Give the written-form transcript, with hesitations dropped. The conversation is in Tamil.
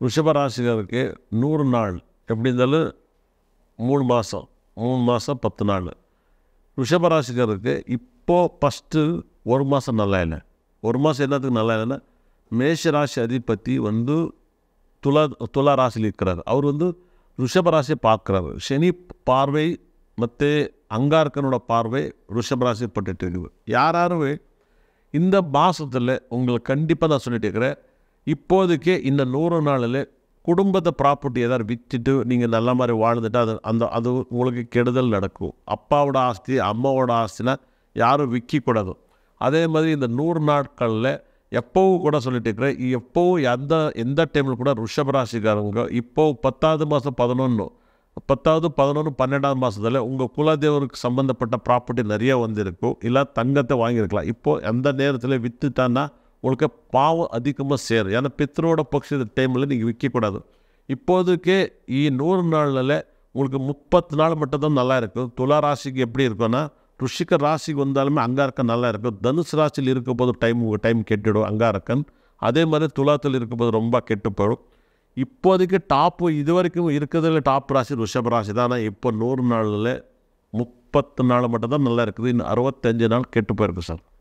ரிஷபராசிகருக்கு 100 நாள் எப்படி இருந்தாலும் 3 மாதம் 10 நாள். ரிஷபராசிகருக்கு இப்போது ஃபஸ்ட்டு 1 மாதம் நல்லா இல்லை. 1 மாதம் என்னத்துக்கு நல்லா இல்லைன்னா, மேஷராசி அதிபதி துலா ராசியில் இருக்கிறார். அவர் ரிஷபராசியை பார்க்குறாரு. சனி பார்வை ಮತ್ತು அங்காரக்கனோட பார்வை ரிஷபராசி பட்டுட்டு இருக்குது. யாராருமே இந்த மாதத்தில் உங்களுக்கு கண்டிப்பாக நான் சொல்லிட்டு இருக்கிறேன், இப்போதைக்கே இந்த 100 நாளில் குடும்பத்தை ப்ராப்பர்ட்டி ஏதாவது விற்றுட்டு நீங்கள் நல்ல மாதிரி வாழ்ந்துட்டு அது உங்களுக்கு கெடுதல் நடக்கும். அப்பாவோட ஆஸ்தி அம்மாவோட ஆஸ்தினா யாரும் விற்கக்கூடாது. அதே மாதிரி இந்த 100 நாட்களில் எப்போவும் கூட சொல்லிட்டு இருக்கிறேன், எப்போவும் எந்த டைமில் கூட ரிஷபராசிக்காரங்க இப்போது 10வது மாதம் 11 12வது மாதத்தில் உங்கள் குலதெய்வருக்கு சம்மந்தப்பட்ட ப்ராப்பர்ட்டி நிறைய வந்திருக்கும். இல்லை தங்கத்தை வாங்கியிருக்கலாம். இப்போது எந்த நேரத்தில் விற்றுட்டான்னா உங்களுக்கு பாவம் அதிகமாக சேரும். ஏன்னா பித்ரோட பட்ச டைமில் நீங்கள் விற்கக்கூடாது. இப்போதைக்கே 100 நாளில் உங்களுக்கு 30 நாள் மட்டும்தான் நல்லா இருக்கும். துலா ராசிக்கு எப்படி இருக்குன்னா, ருஷிக ராசிக்கு வந்தாலுமே அங்காரக்கன் நல்லா இருக்கும். தனுசு ராசியில் இருக்கும் போது டைம் கெட்டுடும் அங்காரக்கன். அதே மாதிரி துலாத்தில் இருக்கும்போது ரொம்ப கெட்டு போயிடும். இப்போதைக்கு டாப்பு இது வரைக்கும் இருக்கிறதுல டாப் ராசி ரிஷபராசி தான். ஆனால் இப்போ 100 நாளில் 30 நாள் மட்டும்தான் நல்லா இருக்குது. இன்னும் 65 நாள் கெட்டு போயிருக்கு சார்.